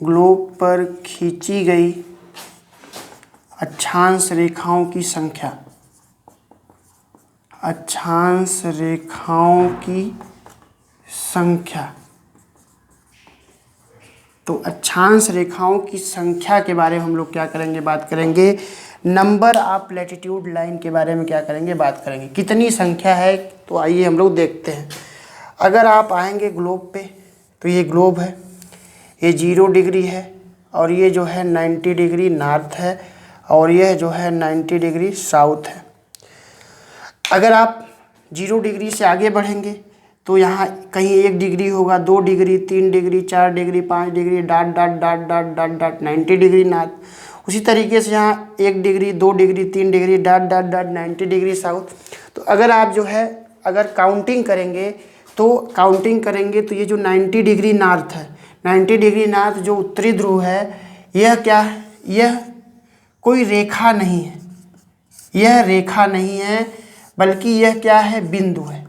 Globe पर खींची गई अक्षांश रेखाओं की संख्या, अक्षांश रेखाओं की संख्या। तो अक्षांश रेखाओं की संख्या के बारे में हम लोग क्या करेंगे, बात करेंगे। नंबर ऑफ लैटिट्यूड लाइन के बारे में क्या करेंगे, बात करेंगे। कितनी संख्या है, तो आइए हम लोग देखते हैं। अगर आप आएंगे ग्लोब पे, तो ये ग्लोब है, ये 0 डिग्री है, और ये जो है 90 डिग्री नॉर्थ है, और यह जो है 90 डिग्री साउथ है। अगर आप 0 डिग्री से आगे बढ़ेंगे तो यहाँ कहीं 1 डिग्री होगा, 2 degree, 3 degree, 4 degree, 5 degree, dot dot dot dot dot dot 90 degree north. उसी तरीके से यहाँ 1 degree, 2 degree, 3 degree, dot dot dot 90 degree south. तो अगर आप जो है अगर काउंटिंग करेंगे तो ये जो 90 डिग्री नॉर्थ है, 90 डिग्री नॉर्थ जो उत्तरी ध्रुव है, यह क्या है, यह कोई रेखा नहीं है, यह रेखा नहीं है, बल्कि यह क्या है, बिंदु है।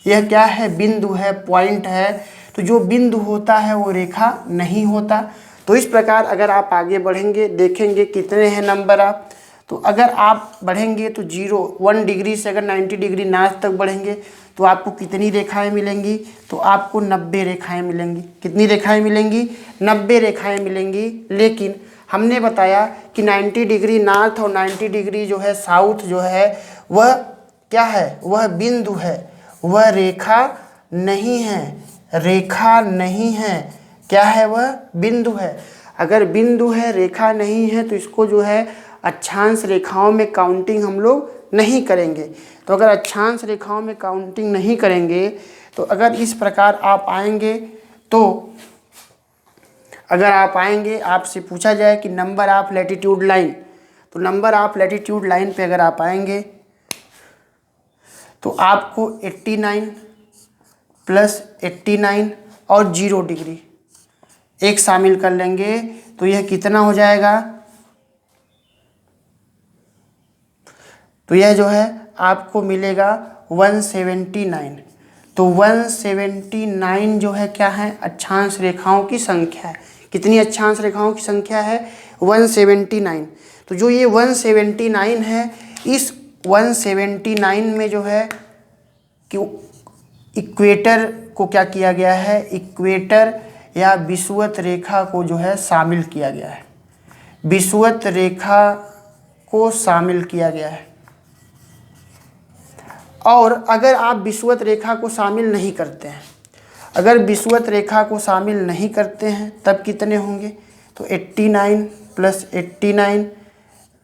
यह क्या है, बिंदु है, पॉइंट है। तो जो बिंदु होता है वो रेखा नहीं होता। तो इस प्रकार अगर आप आगे बढ़ेंगे, देखेंगे कितने हैं नंबर आप। तो अगर आप बढ़ेंगे तो 1 डिग्री से अगर 90 डिग्री नॉर्थ तक बढ़ेंगे तो आपको कितनी रेखाएं मिलेंगी, तो आपको 90 रेखाएं मिलेंगी। कितनी रेखाएं मिलेंगी, 90 रेखाएं मिलेंगी। लेकिन हमने बताया कि 90 डिग्री नॉर्थ और 90 डिग्री जो है साउथ जो है, वह क्या है, वह बिंदु है, वह रेखा नहीं है, रेखा नहीं है। क्या है, वह बिंदु है। अगर बिंदु है, रेखा नहीं है, तो इसको जो है अक्षांश रेखाओं में काउंटिंग हम लोग नहीं करेंगे। तो अगर अक्षांश रेखाओं में काउंटिंग नहीं करेंगे, तो अगर इस प्रकार आप आएंगे, तो अगर आप आएंगे, आपसे पूछा जाए कि नंबर ऑफ लैटिट्यूड लाइन, तो नंबर ऑफ लैटिट्यूड लाइन पे अगर आप आएंगे तो आपको 89 प्लस 89 और 0 डिग्री एक शामिल कर लेंगे, तो यह कितना हो जाएगा, तो यह जो है आपको मिलेगा 179। तो 179 जो है क्या है, अक्षांश रेखाओं की संख्या है। कितनी अक्षांश रेखाओं की संख्या है, 179। तो जो ये 179 है, इस 179 में जो है कि इक्वेटर को क्या किया गया है, इक्वेटर या विषुवत रेखा को जो है शामिल किया गया है, विषुवत रेखा को शामिल किया गया है। और अगर आप विषुवत रेखा को शामिल नहीं करते हैं, अगर विषुवत रेखा को शामिल नहीं करते हैं, तब कितने होंगे, तो 89 प्लस 89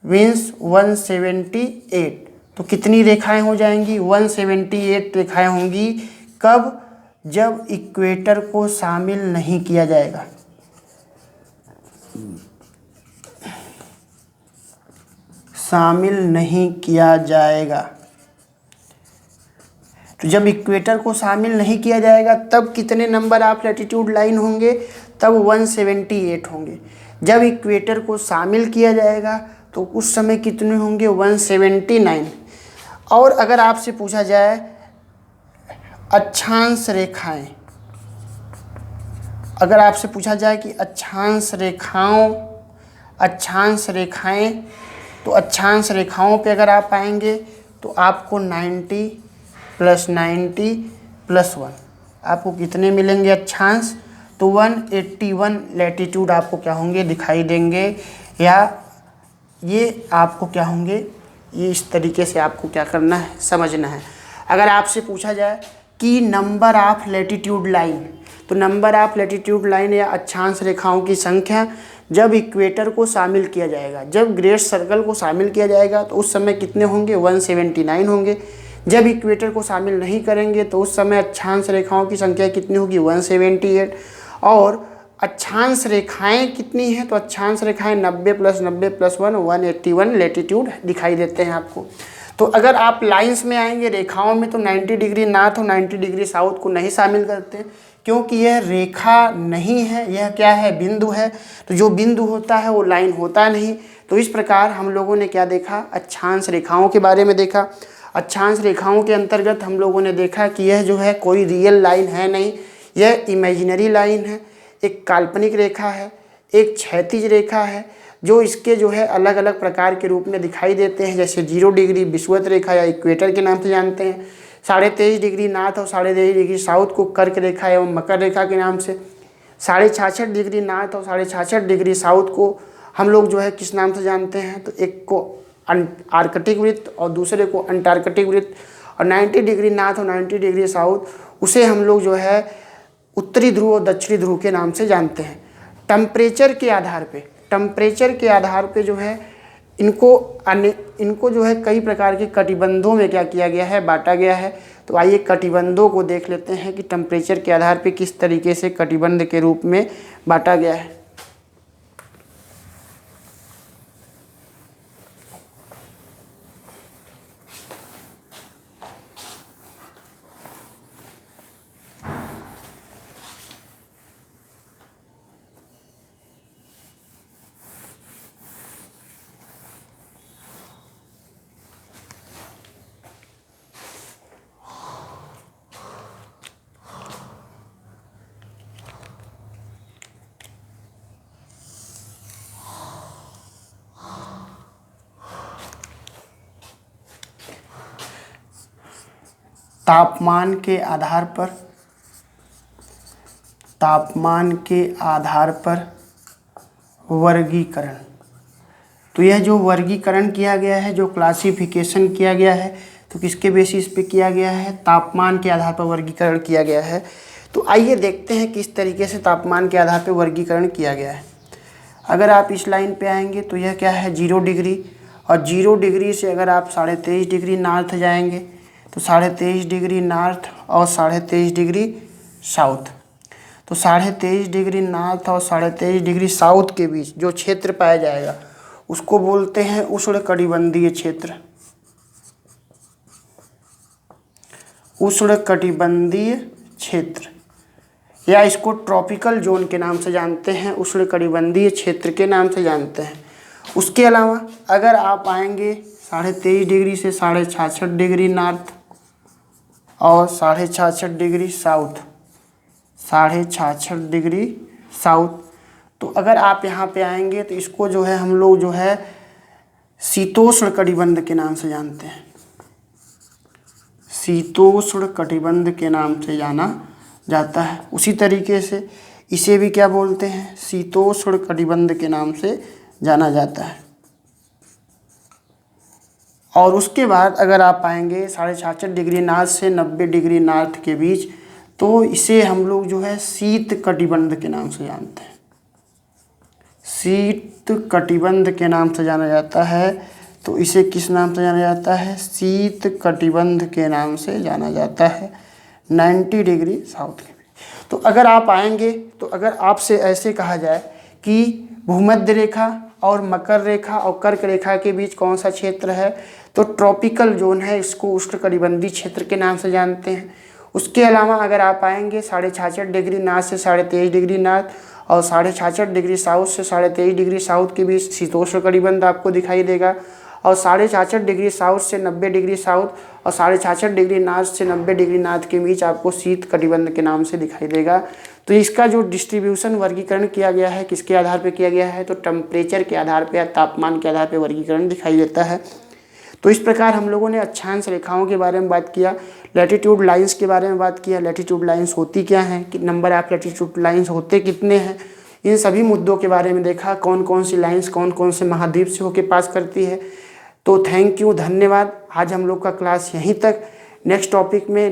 मीन्स 178। तो कितनी रेखाएं हो जाएंगी, 178 रेखाएं होंगी। कब, जब इक्वेटर को शामिल नहीं किया जाएगा। शामिल नहीं किया जाएगा। तो जब इक्वेटर को शामिल नहीं किया जाएगा तब कितने नंबर ऑफ लैटिट्यूड लाइन होंगे, तब 178 होंगे। जब इक्वेटर को शामिल किया जाएगा तो उस समय कितने होंगे, 179। और अगर आपसे पूछा जाए अक्षांश रेखाएं, अगर आपसे पूछा जाए कि अक्षांश रेखाएं, तो अक्षांश रेखाओं पे अगर आप आएंगे तो आपको 90 प्लस 90 प्लस 1 आपको कितने मिलेंगे अक्षांश, तो 181 लैटिट्यूड आपको क्या होंगे, दिखाई देंगे। या ये आपको क्या होंगे, ये इस तरीके से आपको क्या करना है, समझना है। अगर आपसे पूछा जाए कि नंबर ऑफ लैटिट्यूड लाइन, तो नंबर ऑफ लैटिट्यूड लाइन या अक्षांश रेखाओं की संख्या जब इक्वेटर को शामिल किया जाएगा, जब ग्रेट सर्कल को शामिल किया जाएगा तो उस समय कितने होंगे, 179 होंगे। जब इक्वेटर को शामिल नहीं करेंगे तो उस समय अक्षांश रेखाओं की संख्या कितनी होगी, 178। और अक्षांश रेखाएं कितनी हैं, तो अक्षांश रेखाएं 90 प्लस 90 प्लस 1 181 लैटिट्यूड दिखाई देते हैं आपको। तो अगर आप लाइंस में आएंगे, रेखाओं में, तो 90 डिग्री नॉर्थ और 90 डिग्री साउथ को नहीं शामिल करते, क्योंकि यह रेखा नहीं है, यह क्या है, बिंदु है। तो जो बिंदु होता है वो लाइन होता नहीं। तो इस प्रकार हम लोगों ने क्या देखा, अक्षांश रेखाओं के बारे में देखा। अक्षांश रेखाओं के अंतर्गत हम लोगों ने देखा कि यह जो है कोई रियल लाइन है नहीं, यह इमेजिनरी लाइन है, एक काल्पनिक रेखा है। एक क्षैतिज रेखा है जो इसके जो है अलग अलग प्रकार के रूप में दिखाई देते हैं, जैसे 0 डिग्री विषुवत रेखा या इक्वेटर के नाम से जानते हैं, 23.5 डिग्री नॉर्थ और 23.5 डिग्री साउथ को कर्क रेखा एवं मकर रेखा के नाम से, 66.5 डिग्री नॉर्थ और 66.5 डिग्री साउथ को हम लोग जो है किस नाम से जानते हैं, तो एक को आर्कटिक वृत्त और दूसरे को अंटार्कटिक वृत्त, और 90 डिग्री नॉर्थ और 90 डिग्री साउथ उसे हम लोग जो है उत्तरी ध्रुव और दक्षिणी ध्रुव के नाम से जानते हैं। टेम्परेचर के आधार पे जो है इनको जो है कई प्रकार के कटिबंधों में क्या किया गया है, बांटा गया है। तो आइए कटिबंधों को देख लेते हैं कि टेम्परेचर के आधार पे किस तरीके से कटिबंध के रूप में बांटा गया है। तापमान के आधार पर वर्गीकरण। तो यह जो वर्गीकरण किया गया है, जो क्लासिफिकेशन किया गया है, तो किसके बेसिस पे किया गया है, तापमान के आधार पर वर्गीकरण किया गया है। तो आइए देखते हैं किस तरीके से तापमान के आधार पर वर्गीकरण किया गया है। अगर आप इस लाइन पे आएंगे तो यह क्या है, 0 डिग्री, और 0 डिग्री से अगर आप 23.5 डिग्री नॉर्थ जाएंगे तो 23.5 डिग्री नॉर्थ और 23.5 डिग्री साउथ। तो 23.5 डिग्री नॉर्थ और 23.5 डिग्री साउथ के बीच जो क्षेत्र पाया जाएगा उसको बोलते हैं उष्णकटिबंधीय क्षेत्र। उष्णकटिबंधीय क्षेत्र या इसको ट्रॉपिकल जोन के नाम से जानते हैं, उष्णकटिबंधीय क्षेत्र के नाम से जानते हैं। उसके अलावा अगर आप आएंगे 23.5 डिग्री से 66.5 डिग्री नॉर्थ और 66.5 डिग्री साउथ, 66.5 डिग्री साउथ, तो अगर आप यहाँ पे आएंगे तो इसको जो है हम लोग जो है शीतोष्ण कटिबंध के नाम से जानते हैं। शीतोष्ण कटिबंध के नाम से जाना जाता है। उसी तरीके से इसे भी क्या बोलते हैं, शीतोष्ण कटिबंध के नाम से जाना जाता है। और उसके बाद अगर आप आएंगे 66 डिग्री नॉर्थ से 90 डिग्री नॉर्थ के बीच, तो इसे हम लोग जो है शीत कटिबंध के नाम से जानते हैं। शीत कटिबंध के नाम से जाना जाता है। तो इसे किस नाम से जाना जाता है, शीत कटिबंध के नाम से जाना जाता है 90 डिग्री साउथ के बीच। तो अगर आप आएंगे तो अगर आपसे ऐसे कहा जाए कि भूमध्य रेखा और मकर रेखा और कर्क रेखा के बीच कौन सा क्षेत्र है, तो ट्रॉपिकल जोन है, इसको उष्णकटिबंधीय क्षेत्र के नाम से जानते हैं। उसके अलावा अगर आप आएंगे 66.5 डिग्री नॉर्थ से 23.5 डिग्री नॉर्थ और 66.5 डिग्री साउथ से 23.5 डिग्री साउथ के बीच शीतोष्ण कटिबंध आपको दिखाई देगा। और 66.5 डिग्री साउथ से 90 डिग्री साउथ और 66.5 डिग्री नॉर्थ से 90 डिग्री नॉर्थ के बीच आपको शीत कटिबंध के नाम से दिखाई देगा। तो इसका जो डिस्ट्रीब्यूशन वर्गीकरण किया गया है किसके आधार पर किया गया है, तो टेम्परेचर के आधार पर या तापमान के आधार पर वर्गीकरण दिखाई देता है। तो इस प्रकार हम लोगों ने अक्षांश रेखाओं के बारे में बात किया, लैटिट्यूड लाइंस के बारे में बात किया, लैटिट्यूड लाइंस होती क्या हैं, कि नंबर ऑफ लैटिट्यूड लाइंस होते कितने हैं, इन सभी मुद्दों के बारे में देखा, कौन कौन सी लाइंस कौन कौन से महाद्वीप से होकर पास करती है। तो थैंक यू, धन्यवाद। आज हम लोग का क्लास यहीं तक। नेक्स्ट टॉपिक में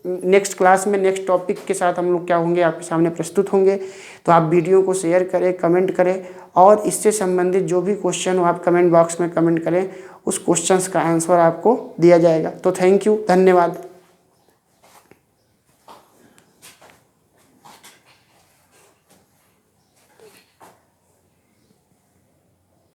नेक्स्ट क्लास में नेक्स्ट टॉपिक के साथ हम लोग क्या होंगे, आपके सामने प्रस्तुत होंगे। तो आप वीडियो को शेयर करें, कमेंट करें, और इससे संबंधित जो भी क्वेश्चन हो आप कमेंट बॉक्स में कमेंट करें, उस क्वेश्चंस का आंसर आपको दिया जाएगा। तो थैंक यू, धन्यवाद।